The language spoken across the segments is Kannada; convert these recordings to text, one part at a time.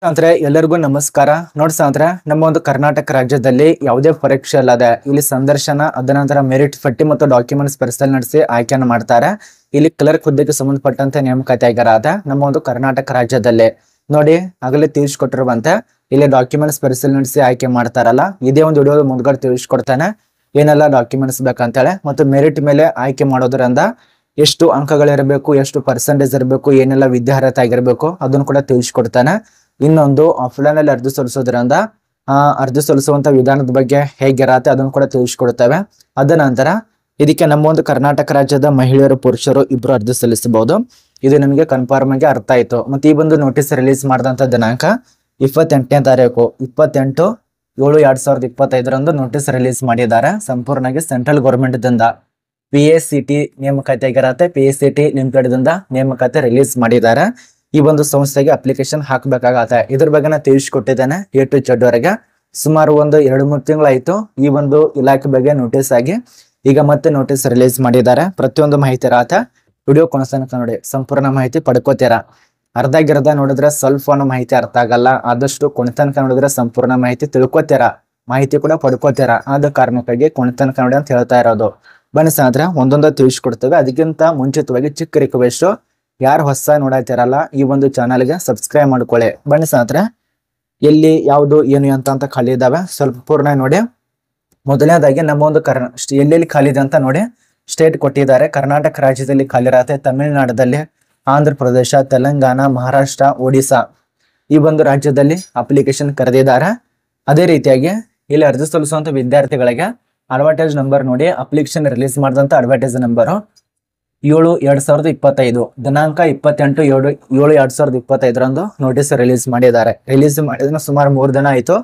ಅಂದ್ರೆ ಎಲ್ಲರಿಗೂ ನಮಸ್ಕಾರ. ನೋಡ್ಸ ಅಂದ್ರೆ ನಮ್ಮ ಒಂದು ಕರ್ನಾಟಕ ರಾಜ್ಯದಲ್ಲಿ ಯಾವುದೇ ಪರೀಕ್ಷೆ ಅಲ್ಲದೆ ಇಲ್ಲಿ ಸಂದರ್ಶನ ಅದನಂತರ ಮೆರಿಟ್ ಪಟ್ಟಿ ಮತ್ತು ಡಾಕ್ಯುಮೆಂಟ್ಸ್ ಪರಿಶೀಲನೆ ನಡೆಸಿ ಆಯ್ಕೆಯನ್ನು ಮಾಡ್ತಾರೆ. ಇಲ್ಲಿ ಕ್ಲರ್ಕ್ ಹುದ್ದೆಗೆ ಸಂಬಂಧಪಟ್ಟಂತೆ ನೇಮಕಾತಿ ಆಗಿರೋದ ನಮ್ಮ ಒಂದು ಕರ್ನಾಟಕ ರಾಜ್ಯದಲ್ಲಿ ನೋಡಿ ಆಗಲೇ ತಿಳಿಸ್ಕೊಟ್ಟಿರುವಂತೆ ಇಲ್ಲಿ ಡಾಕ್ಯುಮೆಂಟ್ಸ್ ಪರಿಶೀಲನೆ ನಡೆಸಿ ಆಯ್ಕೆ ಮಾಡ್ತಾರಲ್ಲ, ಇದೇ ಒಂದು ವಿಡಿಯೋ ಮುಂದ್ಗಡೆ ತಿಳಿಸ್ಕೊಡ್ತಾನೆ ಏನೆಲ್ಲ ಡಾಕ್ಯುಮೆಂಟ್ಸ್ ಬೇಕಂತೇಳಿ ಮತ್ತು ಮೆರಿಟ್ ಮೇಲೆ ಆಯ್ಕೆ ಮಾಡೋದ್ರಿಂದ ಎಷ್ಟು ಅಂಕಗಳಿರಬೇಕು, ಎಷ್ಟು ಪರ್ಸೆಂಟೇಜ್ ಇರಬೇಕು, ಏನೆಲ್ಲ ವಿದ್ಯಾರ್ಹತೆ ಆಗಿರ್ಬೇಕು ಅದನ್ನು ಕೂಡ ತಿಳಿಸ್ಕೊಡ್ತಾನೆ. ಇನ್ನೊಂದು ಆಫ್ಲೈನ್ ಅಲ್ಲಿ ಅರ್ಜಿ ಸಲ್ಲಿಸೋದ್ರಿಂದ ಅರ್ಜಿ ಸಲ್ಲಿಸುವಂತ ವಿಧಾನದ ಬಗ್ಗೆ ಹೇಗಿರತ್ತೆ ಅದನ್ನು ಕೂಡ ತಿಳಿಸ್ಕೊಡ್ತೇವೆ. ಅದ ನಂತರ ಇದಕ್ಕೆ ನಮ್ಮ ಒಂದು ಕರ್ನಾಟಕ ರಾಜ್ಯದ ಮಹಿಳೆಯರು ಪುರುಷರು ಇಬ್ರು ಅರ್ಜಿ ಸಲ್ಲಿಸಬಹುದು. ಇದು ನಿಮಗೆ ಕನ್ಫರ್ಮ್ ಆಗಿ ಅರ್ಥ ಆಯ್ತು. ಮತ್ತೆ ಈ ಒಂದು ನೋಟಿಸ್ ರಿಲೀಸ್ ಮಾಡಿದಂತ ದಿನಾಂಕ 28ನೇ ತಾರೀಕು 28/7/2025 ನೋಟಿಸ್ ರಿಲೀಸ್ ಮಾಡಿದ್ದಾರೆ. ಸಂಪೂರ್ಣವಾಗಿ ಸೆಂಟ್ರಲ್ ಗೌರ್ಮೆಂಟ್ ದಿಂದ PSCT ನೇಮಕಾತಿ ಆಗಿರತ್ತೆ. PSCT ಲಿಮಿಟೆಡ್ ದಿಂದ ನೇಮಕಾತಿ ರಿಲೀಸ್ ಮಾಡಿದ್ದಾರೆ. ಈ ಒಂದು ಸಂಸ್ಥೆಗೆ ಅಪ್ಲಿಕೇಶನ್ ಹಾಕಬೇಕಾಗತ್ತೆ. ಇದ್ರ ಬಗ್ಗೆ ನಾನು ತಿಳಿಸ್ಕೊಟ್ಟಿದ್ದೇನೆ A to Z ವರೆಗೆ. ಸುಮಾರು ಒಂದು 2-3 ತಿಂಗಳಾಯ್ತು ಈ ಒಂದು ಇಲಾಖೆ ಬಗ್ಗೆ ನೋಟಿಸ್ ಆಗಿ. ಈಗ ಮತ್ತೆ ನೋಟಿಸ್ ರಿಲೀಸ್ ಮಾಡಿದ್ದಾರೆ. ಪ್ರತಿಯೊಂದು ಮಾಹಿತಿ ಇರತ್ತೆ. ವಿಡಿಯೋ ಕೊನೆತನಕ ನೋಡಿ, ಸಂಪೂರ್ಣ ಮಾಹಿತಿ ಪಡ್ಕೋತೀರಾ. ಅರ್ಧ ನೋಡಿದ್ರೆ ಸ್ವಲ್ಪ ಮಾಹಿತಿ ಅರ್ಥ ಆಗಲ್ಲ, ಆದಷ್ಟು ಕೊನೆತನಕ ನೋಡಿದ್ರೆ ಸಂಪೂರ್ಣ ಮಾಹಿತಿ ತಿಳ್ಕೊತೀರಾ, ಮಾಹಿತಿ ಕೂಡ ಪಡ್ಕೋತೀರಾ. ಆದ ಕಾರಣಕ್ಕಾಗಿ ಕೊನೆತನಕ ನೋಡಿ ಅಂತ ಹೇಳ್ತಾ ಇರೋದು. ಬನ್ನಿ ಸ್ನೇಹಿತರೆ, ಒಂದೊಂದು ತಿಳಿಸ್ಕೊಡ್ತೇವೆ. ಅದಕ್ಕಿಂತ ಮುಂಚಿತವಾಗಿ ಚಿಕ್ಕ ರಿಕ್ವೆಸ್ಟ್, ಯಾರು ಹೊಸ ನೋಡಾತಿರಲ್ಲ ಈ ಒಂದು ಚಾನಲ್ಗೆ ಸಬ್ಸ್ಕ್ರೈಬ್ ಮಾಡ್ಕೊಳ್ಳಿ. ಬನ್ನಿ ಸ್ನೇಹಿತರೆ, ಎಲ್ಲಿ ಯಾವುದು ಏನು ಅಂತ ಖಾಲಿ ಇದಾವೆ ಸ್ವಲ್ಪ ಪೂರ್ಣ ನೋಡಿ. ಮೊದಲನೇದಾಗಿ ನಮ್ಮ ಒಂದು ಎಲ್ಲೆಲ್ಲಿ ಖಾಲಿ ಇದೆ ಅಂತ ನೋಡಿ ಸ್ಟೇಟ್ ಕೊಟ್ಟಿದ್ದಾರೆ. ಕರ್ನಾಟಕ ರಾಜ್ಯದಲ್ಲಿ ಖಾಲಿ ಇರತ್ತೆ, ತಮಿಳುನಾಡಲ್ಲಿ, ಆಂಧ್ರ ಪ್ರದೇಶ, ತೆಲಂಗಾಣ, ಮಹಾರಾಷ್ಟ್ರ, ಒಡಿಶಾ ಈ ಒಂದು ರಾಜ್ಯದಲ್ಲಿ ಅಪ್ಲಿಕೇಶನ್ ಕರೆದಿದ್ದಾರೆ. ಅದೇ ರೀತಿಯಾಗಿ ಇಲ್ಲಿ ಅರ್ಜಿ ಸಲ್ಲಿಸುವಂತ ವಿದ್ಯಾರ್ಥಿಗಳಿಗೆ ಅಡ್ವರ್ಟೈಸ್ ನಂಬರ್ ನೋಡಿ, ಅಪ್ಲಿಕೇಶನ್ ರಿಲೀಸ್ ಮಾಡಿದಂತ ಅಡ್ವರ್ಟೈಸ್ ನಂಬರು 7/2025 ದಿನಾಂಕ 28/7/2025 ನೋಟಿಸ್ ರಿಲೀಸ್ ಮಾಡಿದ್ದಾರೆ. ರಿಲೀಸ್ ಮಾಡಿದ್ರೆ ಸುಮಾರು 3 ದಿನ ಆಯ್ತು.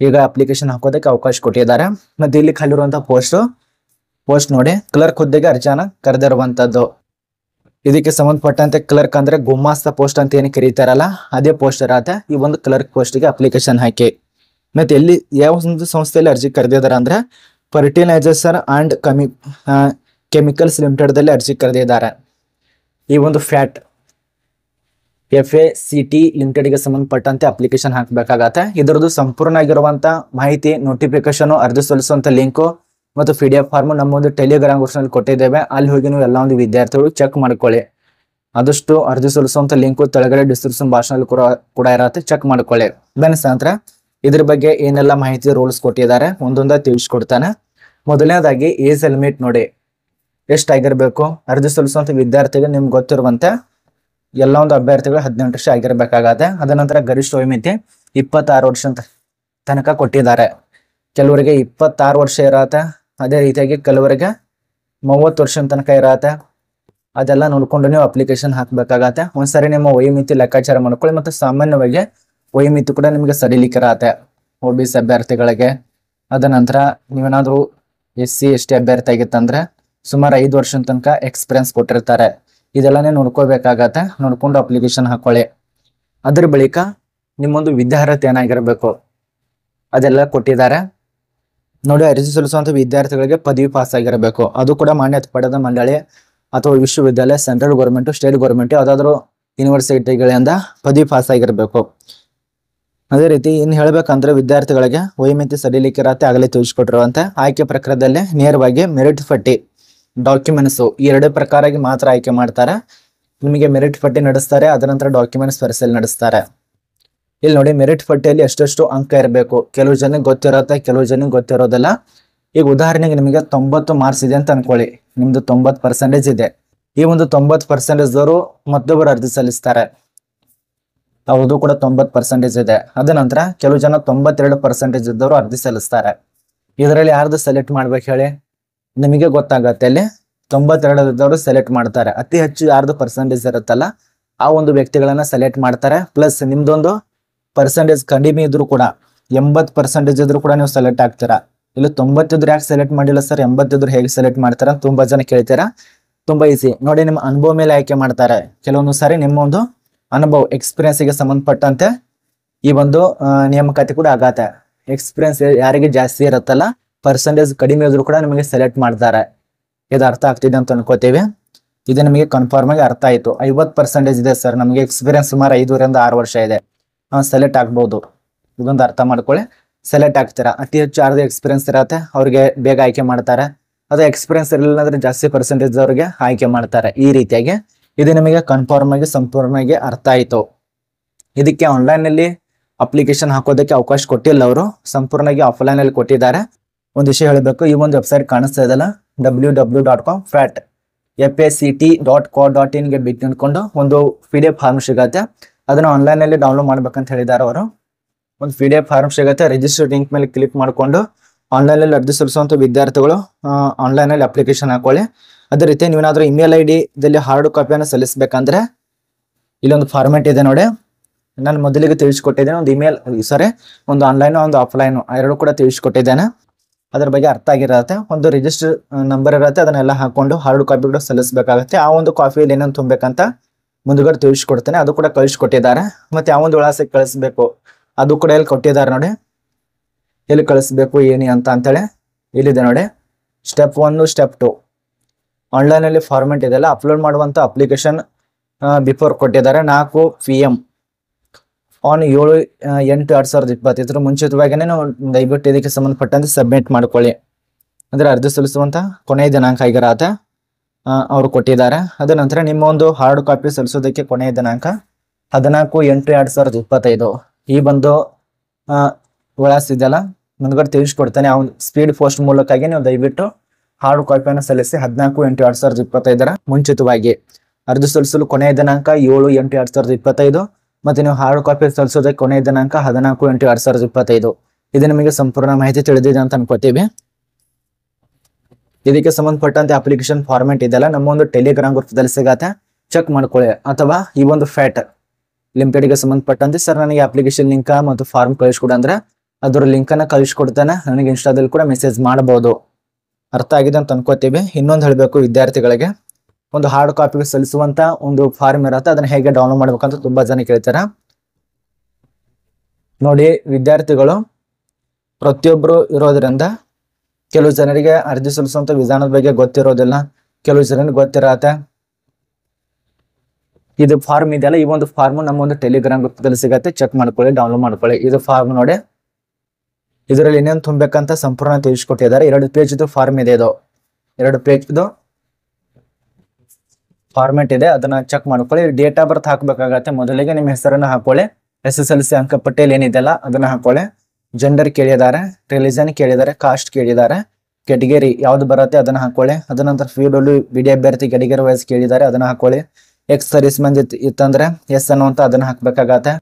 ಈಗ ಅಪ್ಲಿಕೇಶನ್ ಹಾಕೋದಕ್ಕೆ ಅವಕಾಶ ಕೊಟ್ಟಿದ್ದಾರೆ. ಮತ್ತೆ ಇಲ್ಲಿ ಖಾಲಿರುವಂತ ಪೋಸ್ಟ್ ನೋಡಿ, ಕ್ಲರ್ಕ್ ಹುದ್ದೆಗೆ ಅರ್ಜಿಯನ್ನ ಕರೆದಿರುವಂತದ್ದು. ಇದಕ್ಕೆ ಸಂಬಂಧಪಟ್ಟಂತೆ ಕ್ಲರ್ಕ್ ಅಂದ್ರೆ ಗುಮಾಸ್ತ ಪೋಸ್ಟ್ ಅಂತ ಏನು ಕರೀತಾರಲ್ಲ ಅದೇ ಪೋಸ್ಟ್ ಇರತ್ತೆ. ಈ ಒಂದು ಕ್ಲರ್ಕ್ ಪೋಸ್ಟ್ಗೆ ಅಪ್ಲಿಕೇಶನ್ ಹಾಕಿ. ಮತ್ತೆ ಎಲ್ಲಿ ಯಾವ ಒಂದು ಸಂಸ್ಥೆಯಲ್ಲಿ ಅರ್ಜಿ ಕರೆದಿದ್ದಾರೆ ಅಂದ್ರೆ ಫರ್ಟಿಲೈಸರ್ಸ್ ಅಂಡ್ ಕೆಮಿಕಲ್ಸ್ ಲಿಮಿಟೆಡ್ ದಲ್ಲಿ ಅರ್ಜಿ ಕರೆದಿದ್ದಾರೆ. ಈ ಒಂದು FACT ಲಿಮಿಟೆಡ್ಗೆ ಸಂಬಂಧಪಟ್ಟಂತೆ ಅಪ್ಲಿಕೇಶನ್ ಹಾಕಬೇಕಾಗತ್ತೆ. ಇದರದ್ದು ಸಂಪೂರ್ಣ ಆಗಿರುವಂತ ಮಾಹಿತಿ, ನೋಟಿಫಿಕೇಶನ್, ಅರ್ಜಿ ಸಲ್ಲಿಸುವಂತ ಲಿಂಕು ಮತ್ತು PDF ಫಾರ್ಮ್ ನಮ್ಮ ಒಂದು ಟೆಲಿಗ್ರಾಮ್ ಗ್ರೂಪ್ನಲ್ಲಿ ಕೊಟ್ಟಿದ್ದೇವೆ. ಅಲ್ಲಿ ಹೋಗಿ ನೀವು ಎಲ್ಲ ಒಂದು ವಿದ್ಯಾರ್ಥಿಗಳು ಚೆಕ್ ಮಾಡ್ಕೊಳ್ಳಿ. ಆದಷ್ಟು ಅರ್ಜಿ ಸಲ್ಲಿಸುವಂತ ಲಿಂಕು ತೆಳಗಡೆ ಡಿಸ್ಕ್ರಿಪ್ಷನ್ ಭಾಷೆನಲ್ಲಿ ಕೂಡ ಇರತ್ತೆ, ಚೆಕ್ ಮಾಡ್ಕೊಳ್ಳಿ. ಬನ್ನಿ ಸ್ನೇಹಿತರೆ, ಇದ್ರ ಬಗ್ಗೆ ಏನೆಲ್ಲ ಮಾಹಿತಿ ರೂಲ್ಸ್ ಕೊಟ್ಟಿದ್ದಾರೆ ಒಂದೊಂದ ತಿಳಿಸ್ಕೊಡ್ತಾನೆ. ಮೊದಲನೇದಾಗಿ ಏಜ್ ಲಿಮಿಟ್ ನೋಡಿ ಎಷ್ಟಾಗಿರ್ಬೇಕು. ಅರ್ಜಿ ಸಲ್ಲಿಸುವಂತ ವಿದ್ಯಾರ್ಥಿಗೆ ನಿಮ್ಗೆ ಗೊತ್ತಿರುವಂತೆ ಎಲ್ಲ ಒಂದು ಅಭ್ಯರ್ಥಿಗಳು 18 ವರ್ಷ ಆಗಿರ್ಬೇಕಾಗತ್ತೆ. ಅದನಂತರ ಗರಿಷ್ಠ ವಯೋಮಿತಿ 26 ವರ್ಷ ತನಕ ಕೊಟ್ಟಿದ್ದಾರೆ. ಕೆಲವರಿಗೆ 26 ವರ್ಷ ಇರತ್ತೆ, ಅದೇ ರೀತಿಯಾಗಿ ಕೆಲವರಿಗೆ 30 ವರ್ಷ ತನಕ ಇರತ್ತೆ. ಅದೆಲ್ಲ ನೋಡ್ಕೊಂಡು ನೀವು ಅಪ್ಲಿಕೇಶನ್ ಹಾಕಬೇಕಾಗತ್ತೆ. ಒಂದ್ಸರಿ ನಿಮ್ಮ ವಯೋಮಿತಿ ಲೆಕ್ಕಾಚಾರ ಮಾಡ್ಕೊಳ್ಳಿ. ಮತ್ತು ಸಾಮಾನ್ಯವಾಗಿ ವಯೋಮಿತಿ ಕೂಡ ನಿಮಗೆ ಸಡಿಲಿಕ್ಕೆ ಇರತ್ತೆ OBC ಅಭ್ಯರ್ಥಿಗಳಿಗೆ. ಅದನಂತರ ನೀವೇನಾದ್ರೂ SC ST ಅಭ್ಯರ್ಥಿ ಆಗಿತ್ತಂದ್ರೆ ಸುಮಾರು 5 ವರ್ಷ ತನಕ ಎಕ್ಸ್ಪೀರಿಯನ್ಸ್ ಕೊಟ್ಟಿರ್ತಾರೆ. ಇದೆಲ್ಲಾನೇ ನೋಡ್ಕೋಬೇಕಾಗತ್ತೆ. ನೋಡ್ಕೊಂಡು ಅಪ್ಲಿಕೇಶನ್ ಹಾಕೊಳ್ಳಿ. ಅದ್ರ ಬಳಿಕ ನಿಮ್ಮೊಂದು ವಿದ್ಯಾರ್ಹತೆ ಏನಾಗಿರ್ಬೇಕು ಅದೆಲ್ಲ ಕೊಟ್ಟಿದ್ದಾರೆ ನೋಡಿ. ಅರ್ಜಿ ಸಲ್ಲಿಸುವಂತ ವಿದ್ಯಾರ್ಥಿಗಳಿಗೆ ಪದವಿ ಪಾಸ್ ಆಗಿರಬೇಕು. ಅದು ಕೂಡ ಮಾನ್ಯತೆ ಪಡೆದ ಮಂಡಳಿ ಅಥವಾ ವಿಶ್ವವಿದ್ಯಾಲಯ, ಸೆಂಟ್ರಲ್ ಗೌರ್ಮೆಂಟ್, ಸ್ಟೇಟ್ ಗೌರ್ಮೆಂಟ್ ಯಾವ್ದಾದ್ರು ಯೂನಿವರ್ಸಿಟಿಗಳಿಂದ ಪದವಿ ಪಾಸ್ ಆಗಿರಬೇಕು. ಅದೇ ರೀತಿ ಇನ್ನು ಹೇಳ್ಬೇಕಂದ್ರೆ ವಿದ್ಯಾರ್ಥಿಗಳಿಗೆ ವಯೋಮಿತಿ ಸಡಿಲಿಕ್ಕೆ ಇರತ್ತೆ, ಆಗಲೇ ತಿಳಿಸ್ಕೊಟ್ಟಿರುವಂತೆ. ಆಯ್ಕೆ ಪ್ರಕ್ರಿಯೆಯಲ್ಲಿ ನೇರವಾಗಿ ಮೆರಿಟ್ ಪಟ್ಟಿ, ಡಾಕ್ಯುಮೆಂಟ್ಸ್ ಈ 2 ಪ್ರಕಾರವಾಗಿ ಮಾತ್ರ ಆಯ್ಕೆ ಮಾಡ್ತಾರೆ. ನಿಮಗೆ ಮೆರಿಟ್ ಪಟ್ಟಿ ನಡೆಸ್ತಾರೆ, ಅದರ ನಂತರ ಡಾಕ್ಯುಮೆಂಟ್ಸ್ ಪರಿಶೀಲನೆ ನಡೆಸ್ತಾರೆ. ಇಲ್ಲಿ ನೋಡಿ ಮೆರಿಟ್ ಪಟ್ಟಿಯಲ್ಲಿ ಎಷ್ಟೆಷ್ಟು ಅಂಕ ಇರಬೇಕು. ಕೆಲವು ಜನಕ್ಕೆ ಗೊತ್ತಿರತ್ತೆ, ಕೆಲವು ಜನಕ್ಕೆ ಗೊತ್ತಿರೋದಿಲ್ಲ. ಈಗ ಉದಾಹರಣೆಗೆ ನಿಮಗೆ 90 ಮಾರ್ಕ್ಸ್ ಇದೆ ಅಂತ ಅನ್ಕೊಳ್ಳಿ, ನಿಮ್ದು 90% ಇದೆ. ಈ ಒಂದು 90% ಮತ್ತೊಬ್ಬರು ಅರ್ಜಿ ಸಲ್ಲಿಸ್ತಾರೆ, ಅವ್ರದ್ದು ಕೂಡ 90% ಇದೆ. ಅದ ನಂತರ ಕೆಲವು ಜನ 92% ಇದ್ದವರು ಅರ್ಜಿ ಸಲ್ಲಿಸ್ತಾರೆ. ಇದರಲ್ಲಿ ಯಾರ್ದು ಸೆಲೆಕ್ಟ್ ಮಾಡ್ಬೇಕು ಹೇಳಿ, ನಿಮಗೆ ಗೊತ್ತಾಗತ್ತೆ. ಅಲ್ಲಿ 92 ಇದ್ದವರು ಸೆಲೆಕ್ಟ್ ಮಾಡ್ತಾರೆ. ಅತಿ ಹೆಚ್ಚು ಯಾರ್ದು ಪರ್ಸೆಂಟೇಜ್ ಇರುತ್ತಲ್ಲ ಆ ಒಂದು ವ್ಯಕ್ತಿಗಳನ್ನ ಸೆಲೆಕ್ಟ್ ಮಾಡ್ತಾರೆ. ಪ್ಲಸ್ ನಿಮ್ದೊಂದು ಪರ್ಸೆಂಟೇಜ್ ಕಡಿಮೆ ಇದ್ರು ಕೂಡ 80% ಇದ್ರು ಕೂಡ ನೀವು ಸೆಲೆಕ್ಟ್ ಆಗ್ತೀರಾ. ಇಲ್ಲಿ 90 ಇದ್ರು ಯಾಕೆ ಸೆಲೆಕ್ಟ್ ಮಾಡಿಲ್ಲ ಸರ್, 80 ಇದ್ರು ಹೇಗೆ ಸೆಲೆಕ್ಟ್ ಮಾಡ್ತಾರ ತುಂಬಾ ಜನ ಕೇಳ್ತೀರಾ. ತುಂಬಾ ಈಸಿ ನೋಡಿ, ನಿಮ್ಮ ಅನುಭವ ಮೇಲೆ ಆಯ್ಕೆ ಮಾಡ್ತಾರೆ. ಕೆಲವೊಂದು ಸಾರಿ ನಿಮ್ಮ ಒಂದು ಅನುಭವ ಎಕ್ಸ್ಪೀರಿಯನ್ಸ್ ಗೆ ಸಂಬಂಧಪಟ್ಟಂತೆ ಈ ಒಂದು ನೇಮಕಾತಿ ಕೂಡ ಆಗತ್ತೆ. ಎಕ್ಸ್ಪೀರಿಯನ್ಸ್ ಯಾರಿಗೆ ಜಾಸ್ತಿ ಇರುತ್ತಲ್ಲ, ಪರ್ಸೆಂಟೇಜ್ ಕಡಿಮೆ ಇದ್ರು ಕೂಡ ನಿಮಗೆ ಸೆಲೆಕ್ಟ್ ಮಾಡ್ತಾರೆ. ಇದು ಅರ್ಥ ಆಗ್ತಿದೆ ಅಂತ ಅನ್ಕೋತೀವಿ. ಇದು ನಮಗೆ ಕನ್ಫರ್ಮ್ ಆಗಿ ಅರ್ಥ ಆಯ್ತು. 50% ಇದೆ ಸರ್, ನಮಗೆ ಎಕ್ಸ್ಪೀರಿಯನ್ಸ್ ಸುಮಾರು 5 ರಿಂದ 6 ವರ್ಷ ಇದೆ. ಸೆಲೆಕ್ಟ್ ಆಗ್ಬೋದು. ಇದೊಂದು ಅರ್ಥ ಮಾಡ್ಕೊಳ್ಳಿ. ಸೆಲೆಕ್ಟ್ ಆಗ್ತೀರಾ, ಅತಿ ಹೆಚ್ಚು ಯಾರ್ದು ಎಕ್ಸ್ಪೀರಿಯನ್ಸ್ ಇರತ್ತೆ ಅವ್ರಿಗೆ ಬೇಗ ಆಯ್ಕೆ ಮಾಡ್ತಾರೆ. ಅದು ಎಕ್ಸ್ಪೀರಿಯನ್ಸ್ ಇರಲಿಲ್ಲ ಅಂದ್ರೆ ಜಾಸ್ತಿ ಪರ್ಸೆಂಟೇಜ್ ಅವ್ರಿಗೆ ಆಯ್ಕೆ ಮಾಡ್ತಾರೆ. ಈ ರೀತಿಯಾಗಿ ಇದು ನಿಮಗೆ ಕನ್ಫರ್ಮ್ ಆಗಿ ಸಂಪೂರ್ಣವಾಗಿ ಅರ್ಥ ಆಯಿತು. ಇದಕ್ಕೆ ಆನ್ಲೈನಲ್ಲಿ ಅಪ್ಲಿಕೇಶನ್ ಹಾಕೋದಕ್ಕೆ ಅವಕಾಶ ಕೊಟ್ಟಿಲ್ಲ, ಅವರು ಸಂಪೂರ್ಣವಾಗಿ ಆಫ್ಲೈನಲ್ಲಿ ಕೊಟ್ಟಿದ್ದಾರೆ. ಒಂದು ವಿಷಯ ಹೇಳಬೇಕು, ಈ ಒಂದು ವೆಬ್ಸೈಟ್ ಕಾಣಿಸ್ತಾ ಇದೆಲ್ಲ www.com FACT.co.in ಗೆ ಭೇಟಿ ನೀಡಿಕೊಂಡು ಒಂದು PDF ಫಾರ್ಮ್ ಸಿಗತ್ತೆ. ಅದನ್ನು ಆನ್ಲೈನಲ್ಲಿ ಡೌನ್ಲೋಡ್ ಮಾಡ್ಬೇಕಂತ ಹೇಳಿದ್ದಾರೆ ಅವರು. ಒಂದು PDF ಫಾರ್ಮ್ ಸಿಗುತ್ತೆ, ರಿಜಿಸ್ಟರ್ ಲಿಂಕ್ ಮೇಲೆ ಕ್ಲಿಕ್ ಮಾಡಿಕೊಂಡು ಆನ್ಲೈನಲ್ಲಿ ಅರ್ಜಿ ಸಲ್ಲಿಸುವಂಥ ವಿದ್ಯಾರ್ಥಿಗಳು ಆನ್ಲೈನಲ್ಲಿ ಅಪ್ಲಿಕೇಶನ್ ಹಾಕೊಳ್ಳಿ. ಅದೇ ರೀತಿ ನೀವೇನಾದ್ರೂ ಇಮೇಲ್ ID ದಲ್ಲಿ ಹಾರ್ಡ್ ಕಾಪಿಯನ್ನು ಸಲ್ಲಿಸಬೇಕಂದ್ರೆ ಇಲ್ಲೊಂದು ಫಾರ್ಮೆಟ್ ಇದೆ ನೋಡಿ. ನಾನು ಮೊದಲಿಗೆ ತಿಳಿಸ್ಕೊಟ್ಟಿದ್ದೇನೆ, ಒಂದು ಆನ್ಲೈನ್ ಒಂದು ಆಫ್ಲೈನ್ ಎರಡು ಕೂಡ ತಿಳಿಸ್ಕೊಟ್ಟಿದ್ದೇನೆ. ಅದ್ರ ಬಗ್ಗೆ ಅರ್ಥ ಆಗಿರುತ್ತೆ. ಒಂದು ರಿಜಿಸ್ಟರ್ ನಂಬರ್ ಇರುತ್ತೆ, ಅದನ್ನೆಲ್ಲ ಹಾಕೊಂಡು ಹಾರ್ಡ್ ಕಾಪಿಗಳು ಸಲ್ಲಿಸಬೇಕಾಗುತ್ತೆ. ಆ ಒಂದು ಕಾಪಿಯಲ್ಲಿ ಏನೇನು ತುಂಬಬೇಕಂತ ಮುಂದುಗಡೆ ತಿಳಿಸ್ಕೊಡ್ತೇನೆ, ಅದು ಕೂಡ ಕಳಿಸ್ಕೊಟ್ಟಿದ್ದಾರೆ. ಮತ್ತೆ ಆ ಒಂದು ವಿಳಾಸಕ್ಕೆ ಕಳಿಸ್ಬೇಕು ಅದು ಕೂಡ ಎಲ್ಲಿ ಕೊಟ್ಟಿದ್ದಾರೆ ನೋಡಿ, ಎಲ್ಲಿ ಕಳಿಸ್ಬೇಕು ಏನು ಅಂತೇಳಿ ಇಲ್ಲಿದೆ ನೋಡಿ. ಸ್ಟೆಪ್ 1 ಸ್ಟೆಪ್ 2 ಆನ್ಲೈನಲ್ಲಿ ಫಾರ್ಮೆಟ್ ಇದೆಲ್ಲ ಅಪ್ಲೋಡ್ ಮಾಡುವಂಥ ಅಪ್ಲಿಕೇಶನ್ ಬಿಫೋರ್ ಕೊಟ್ಟಿದ್ದಾರೆ 4 PM ಆನ್ 7/8/2020. ಇದ್ರ ಮುಂಚಿತವಾಗಿಯೇ ನಾವು ದಯವಿಟ್ಟು ಇದಕ್ಕೆ ಸಂಬಂಧಪಟ್ಟಂತೆ ಸಬ್ಮಿಟ್ ಮಾಡ್ಕೊಳ್ಳಿ. ಅಂದರೆ ಅರ್ಜಿ ಸಲ್ಲಿಸುವಂಥ ಕೊನೆಯ ದಿನಾಂಕ ಆಗಿರತ್ತೆ ಅವರು ಕೊಟ್ಟಿದ್ದಾರೆ. ಅದ ನಂತರ ನಿಮ್ಮ ಒಂದು ಹಾರ್ಡ್ ಕಾಪಿ ಸಲ್ಲಿಸೋದಕ್ಕೆ ಕೊನೆಯ ದಿನಾಂಕ 14/8/2025. ಈ ಒಂದು ವಿಳಾಸ ಇದೆಯಲ್ಲ ಮುಂದ್ಗಡೆ ತಿಳಿಸ್ಕೊಡ್ತಾನೆ. ಆ ಒಂದು ಸ್ಪೀಡ್ ಪೋಸ್ಟ್ ಮೂಲಕವಾಗಿ ನೀವು ದಯವಿಟ್ಟು ಹಾರ್ಡ್ ಕಾಪಿಯನ್ನು ಸಲ್ಲಿಸಿ 14/8/2025 ಮುಂಚಿತವಾಗಿ. ಅರ್ಜಿ ಸಲ್ಲಿಸಲು ಕೊನೆಯ ದಿನಾಂಕ 7/8/2025 ಮತ್ತೆ ನೀವು ಹಾರ್ಡ್ ಕಾಪಿ ಸಲ್ಲಿಸೋದಕ್ಕೆ ಕೊನೆಯ ದಿನಾಂಕ 14/8/2025. ಇದು ನಿಮಗೆ ಸಂಪೂರ್ಣ ಮಾಹಿತಿ ತಿಳಿದಿದೆ ಅಂತ ಅನ್ಕೋತೀವಿ. ಇದಕ್ಕೆ ಸಂಬಂಧಪಟ್ಟಂತೆ ಅಪ್ಲಿಕೇಶನ್ ಫಾರ್ಮೆಟ್ ಇದೆಲ್ಲ ನಮ್ಮ ಒಂದು ಟೆಲಿಗ್ರಾಮ್ ಗ್ರೂಪ್ದಲ್ಲಿ ಸಿಗತ್ತೆ, ಚೆಕ್ ಮಾಡ್ಕೊಳ್ಳಿ. ಅಥವಾ ಈ ಒಂದು ಫ್ಯಾಟ್ ಲಿಮಿಟೆಡ್ಗೆ ಸಂಬಂಧಪಟ್ಟಂತೆ ಸರ್ ನನಗೆ ಅಪ್ಲಿಕೇಶನ್ ಲಿಂಕ್ ಮತ್ತು ಫಾರ್ಮ್ ಕಳಿಸ್ಕೊಡು ಅಂದ್ರೆ ಅದರ ಲಿಂಕನ್ನು ಕಳಿಸ್ಕೊಡ್ತಾನೆ, ನನಗೆ ಇನ್ಸ್ಟಾದಲ್ಲಿ ಕೂಡ ಮೆಸೇಜ್ ಮಾಡಬಹುದು. ಅರ್ಥ ಆಗಿದೆ ಅಂತ ಅನ್ಕೋತೀವಿ. ಇನ್ನೊಂದು ಹೇಳಬೇಕು ವಿದ್ಯಾರ್ಥಿಗಳಿಗೆ, ಒಂದು ಹಾರ್ಡ್ ಕಾಪಿಗೆ ಸಲ್ಲಿಸುವಂತ ಒಂದು ಫಾರ್ಮ್ ಇರುತ್ತೆ, ಅದನ್ನ ಹೇಗೆ ಡೌನ್ಲೋಡ್ ಮಾಡ್ಬೇಕಂತ ತುಂಬಾ ಜನ ಕೇಳ್ತಾರೆ. ನೋಡಿ ವಿದ್ಯಾರ್ಥಿಗಳು ಪ್ರತಿಯೊಬ್ಬರು ಇರೋದ್ರಿಂದ ಕೆಲವು ಜನರಿಗೆ ಅರ್ಜಿ ಸಲ್ಲಿಸುವಂತ ವಿಧಾನದ ಬಗ್ಗೆ ಗೊತ್ತಿರೋದಿಲ್ಲ, ಕೆಲವು ಜನರಿಗೆ ಗೊತ್ತಿರತ್ತೆ. ಇದು ಫಾರ್ಮ್ ಇದೆಯಲ್ಲ, ಈ ಒಂದು ಫಾರ್ಮ್ ನಮ್ಮ ಒಂದು ಟೆಲಿಗ್ರಾಮ್ ಗ್ರೂಪ್ದಲ್ಲಿ ಸಿಗತ್ತೆ, ಚೆಕ್ ಮಾಡ್ಕೊಳ್ಳಿ, ಡೌನ್ಲೋಡ್ ಮಾಡ್ಕೊಳ್ಳಿ. ಇದು ಫಾರ್ಮ್ ನೋಡಿ, ಇದರಲ್ಲಿ ಏನೇನು ತುಂಬಬೇಕಂತ ಸಂಪೂರ್ಣ ತಿಳಿಸ್ಕೊಟ್ಟಿದ್ದಾರೆ. 2 ಪೇಜ್ ಫಾರ್ಮ್ ಇದೆ, ಇದು 2 ಪೇಜ್ ಫಾರ್ಮೆಟ್ ಇದೆ, ಅದನ್ನ ಚೆಕ್ ಮಾಡ್ಕೊಳ್ಳಿ. ಡೇಟ್ ಆಫ್ ಬರ್ತ್ ಹಾಕ್ಬೇಕಾಗತ್ತೆ. ಮೊದಲಿಗೆ ನಿಮ್ಮ ಹೆಸರನ್ನು ಹಾಕೊಳ್ಳಿ, SSLC ಅಂಕಪಟ್ಟಿಯಲ್ಲಿ ಏನಿದೆಲ್ಲ ಅದನ್ನ ಹಾಕೊಳ್ಳಿ. ಜೆಂಡರ್ ಕೇಳಿದ್ದಾರೆ, ರಿಲಿಜನ್ ಕೇಳಿದ್ದಾರೆ, ಕಾಸ್ಟ್ ಕೇಳಿದ್ದಾರೆ, ಕೆಟಗರಿ ಯಾವ್ದು ಬರುತ್ತೆ ಅದನ್ನ ಹಾಕೊಳ್ಳಿ. ಅದನಂತರ BD ಅಭ್ಯರ್ಥಿ ಕೆಟಗರಿ ವೈಸ್ ಕೇಳಿದ್ದಾರೆ, ಅದನ್ನ ಹಾಕೊಳ್ಳಿ. ಎಕ್ಸ್ ಸರ್ವಿಸ್ ಮ್ಯಾನ್ ಇತ್ತಂದ್ರೆ ಎಸ್ ಅನ್ನುವಂತ ಅದನ್ನ ಹಾಕ್ಬೇಕಾಗತ್ತೆ.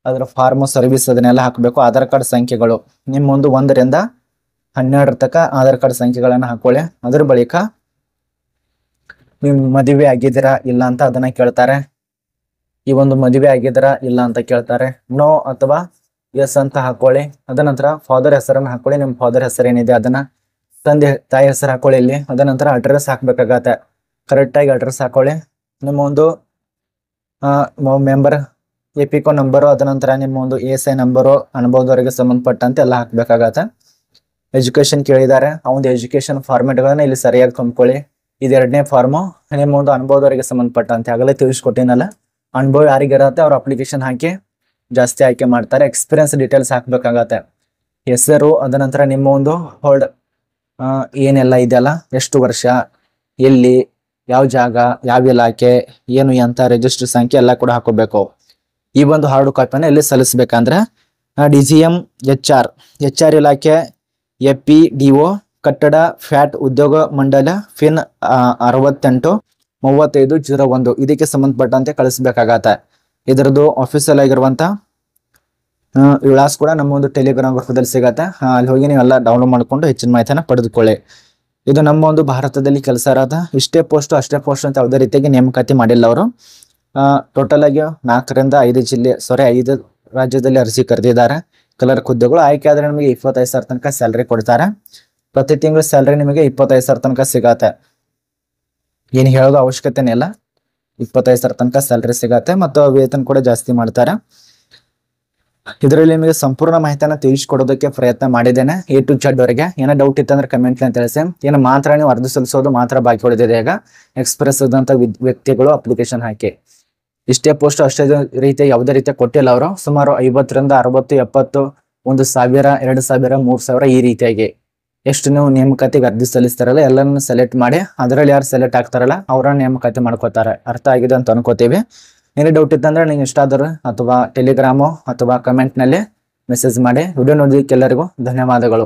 ಅದರ ಫಾರ್ಮ್ ಸರ್ವಿಸ್ ಅದನ್ನೆಲ್ಲ ಹಾಕಬೇಕು. ಆಧಾರ್ ಕಾರ್ಡ್ ಸಂಖ್ಯೆಗಳು ನಿಮ್ಮ ಒಂದು 1 ರಿಂದ 12 ತನಕ ಆಧಾರ್ ಕಾರ್ಡ್ ಸಂಖ್ಯೆಗಳನ್ನ ಹಾಕೊಳ್ಳಿ. ಅದ್ರ ಬಳಿಕ ನೀವು ಮದುವೆ ಆಗಿದ್ದೀರಾ ಇಲ್ಲ ಅಂತ ಅದನ್ನ ಕೇಳ್ತಾರೆ. ಈ ಒಂದು ಮದುವೆ ಆಗಿದ್ದೀರಾ ಇಲ್ಲ ಅಂತ ಕೇಳ್ತಾರೆ, ನೋ ಅಥವಾ ಎಸ್ ಅಂತ ಹಾಕೊಳ್ಳಿ. ಅದನಂತರ ಫಾದರ್ ಹೆಸರನ್ನ ಹಾಕೊಳ್ಳಿ, ನಿಮ್ಮ ಫಾದರ್ ಹೆಸರು ಏನಿದೆ ಅದನ್ನ, ತಂದೆ ತಾಯಿ ಹೆಸರು ಹಾಕೊಳ್ಳಿ ಇಲ್ಲಿ. ಅದನಂತರ ಅಡ್ರೆಸ್ ಹಾಕ್ಬೇಕಾಗತ್ತೆ, ಕರೆಕ್ಟಾಗಿ ಅಡ್ರೆಸ್ ಹಾಕೊಳ್ಳಿ. ನಿಮ್ಮ ಒಂದು ಮೆಂಬರ್ ಎಪಿಕೋ ನಂಬರು, ಅದನಂತರ ನಿಮ್ಮ ಒಂದು ASI ನಂಬರು, ಅನುಭವದವರಿಗೆ ಸಂಬಂಧಪಟ್ಟಂತೆ ಎಲ್ಲ ಹಾಕ್ಬೇಕಾಗತ್ತೆ. ಎಜುಕೇಶನ್ ಕೇಳಿದ್ದಾರೆ, ಆ ಒಂದು ಎಜುಕೇಶನ್ ಫಾರ್ಮೆಟ್ಗಳನ್ನ ಇಲ್ಲಿ ಸರಿಯಾಗಿ ತುಂಬ್ಕೊಳ್ಳಿ. ಇದು 2ನೇ ಫಾರ್ಮು. ನಿಮ್ಮ ಒಂದು ಅನುಭವದವರಿಗೆ ಸಂಬಂಧಪಟ್ಟಂತೆ ಆಗಲೇ ತಿಳಿಸ್ಕೊಟ್ಟಿನಲ್ಲ, ಅನುಭವ ಯಾರಿಗಿರತ್ತೆ ಅವ್ರ ಅಪ್ಲಿಕೇಶನ್ ಹಾಕಿ ಜಾಸ್ತಿ ಆಯ್ಕೆ ಮಾಡ್ತಾರೆ. ಎಕ್ಸ್ಪೀರಿಯನ್ಸ್ ಡೀಟೇಲ್ಸ್ ಹಾಕ್ಬೇಕಾಗತ್ತೆ, ಹೆಸರು, ಅದನಂತರ ನಿಮ್ಮ ಒಂದು ಹೋಲ್ಡ್ ಏನೆಲ್ಲ ಇದೆಯಲ್ಲ, ಎಷ್ಟು ವರ್ಷ, ಎಲ್ಲಿ, ಯಾವ ಜಾಗ, ಯಾವ ಇಲಾಖೆ, ಏನು ಅಂತ ರಿಜಿಸ್ಟರ್ ಸಂಖ್ಯೆ ಎಲ್ಲ ಕೂಡ ಹಾಕೋಬೇಕು. ಈ ಒಂದು ಹಾರ್ಡ್ ಕಾಪಿಯನ್ನು ಎಲ್ಲಿ ಸಲ್ಲಿಸಬೇಕಂದ್ರೆ DGM HR ಇಲಾಖೆ, FPDO ಕಟ್ಟಡ, ಫ್ಯಾಟ್ ಉದ್ಯೋಗ ಮಂಡಲ, FIN 683501 ಇದಕ್ಕೆ ಸಂಬಂಧಪಟ್ಟಂತೆ ಕಳಿಸ್ಬೇಕಾಗತ್ತೆ. ಇದರದ್ದು ಆಫೀಸಿಯಲ್ ಆಗಿರುವಂತ ವಿಳಾಸ ಕೂಡ ನಮ್ಮ ಒಂದು ಟೆಲಿಗ್ರಾಮ್ ಗ್ರೂಪದಲ್ಲಿ ಸಿಗತ್ತೆ, ಅಲ್ಲಿ ಹೋಗಿ ನೀವೆಲ್ಲ ಡೌನ್ಲೋಡ್ ಮಾಡಿಕೊಂಡು ಹೆಚ್ಚಿನ ಮಾಹಿತಿಯನ್ನು ಪಡೆದುಕೊಳ್ಳಿ. ಇದು ನಮ್ಮ ಒಂದು ಭಾರತದಲ್ಲಿ ಕೆಲಸ ಇರೋದ, ಇಷ್ಟೇ ಪೋಸ್ಟ್ ಅಷ್ಟೇ ಪೋಸ್ಟ್ ಅಂತ ಯಾವುದೇ ರೀತಿಯಾಗಿ ನೇಮಕಾತಿ ಮಾಡಿಲ್ಲ ಅವರು. ಟೋಟಲ್ ಆಗಿ 4 ರಿಂದ 5 ರಾಜ್ಯದಲ್ಲಿ ಅರ್ಜಿ ಕರೆದಿದ್ದಾರೆ. ಕ್ಲರ್ಕ್ ಹುದ್ದೆಗಳು ಆಯ್ಕೆ ಆದ್ರೆ ನಿಮಗೆ 25,000 ತನಕ ಸ್ಯಾಲ್ರಿ ಕೊಡ್ತಾರೆ. ಪ್ರತಿ ತಿಂಗಳು ಸ್ಯಾಲ್ರಿ ನಿಮಗೆ 25,000 ತನಕ ಸಿಗತ್ತೆ. ಏನು ಹೇಳೋದು ಅವಶ್ಯಕತೆನೇ ಇಲ್ಲ, 25,000 ತನಕ ಸ್ಯಾಲ್ರಿ ಸಿಗತ್ತೆ ಮತ್ತು ವೇತನ ಕೂಡ ಜಾಸ್ತಿ ಮಾಡ್ತಾರೆ. ಇದರಲ್ಲಿ ನಿಮಗೆ ಸಂಪೂರ್ಣ ಮಾಹಿತಿಯನ್ನು ತಿಳಿಸ್ಕೊಡೋದಕ್ಕೆ ಪ್ರಯತ್ನ ಮಾಡಿದ್ದೇನೆ A to Z ವರೆಗೆ. ಏನೋ ಡೌಟ್ ಇತ್ತಂದ್ರೆ ಕಮೆಂಟ್ ಅಂತ ತಿಳಿಸಿ. ಏನು ಮಾತ್ರ ನೀವು ಅರ್ಜಿ ಸಲ್ಲಿಸೋದು ಮಾತ್ರ ಬಾಕಿ ಉಳಿದಿದೆ. ಈಗ ಎಕ್ಸ್ಪ್ರೆಸ್ ಆದಂಥ ವ್ಯಕ್ತಿಗಳು ಅಪ್ಲಿಕೇಶನ್ ಹಾಕಿ ಇಷ್ಟೇ ಪೋಸ್ಟ್ ಅಷ್ಟೇ ರೀತಿಯ ಯಾವುದೇ ರೀತಿಯ ಕೊಟ್ಟಿಲ್ಲ ಅವರು. ಸುಮಾರು 50ರಿಂದ 60, 70, 1,000, 2,000, 3,000 ಈ ರೀತಿಯಾಗಿ ಎಷ್ಟು ನೀವು ನೇಮಕಾತಿಗೆ ಅರ್ಜಿ ಸಲ್ಲಿಸ್ತಾರಲ್ಲ ಎಲ್ಲರನ್ನು ಸೆಲೆಕ್ಟ್ ಮಾಡಿ ಅದರಲ್ಲಿ ಯಾರು ಸೆಲೆಕ್ಟ್ ಆಗ್ತಾರಲ್ಲ ಅವರನ್ನ ನೇಮಕಾತಿ ಮಾಡ್ಕೋತಾರೆ. ಅರ್ಥ ಆಗಿದೆ ಅಂತ ಅನ್ಕೋತೀವಿ. ಏನೇ ಡೌಟ್ ಇತ್ತಂದ್ರೆ ನಿಂಗೆ ಇಷ್ಟ ಆದರೂ ಅಥವಾ ಟೆಲಿಗ್ರಾಮು ಅಥವಾ ಕಮೆಂಟ್ನಲ್ಲಿ ಮೆಸೇಜ್ ಮಾಡಿ. ವಿಡಿಯೋ ನೋಡೋದಕ್ಕೆ ಎಲ್ಲರಿಗೂ ಧನ್ಯವಾದಗಳು.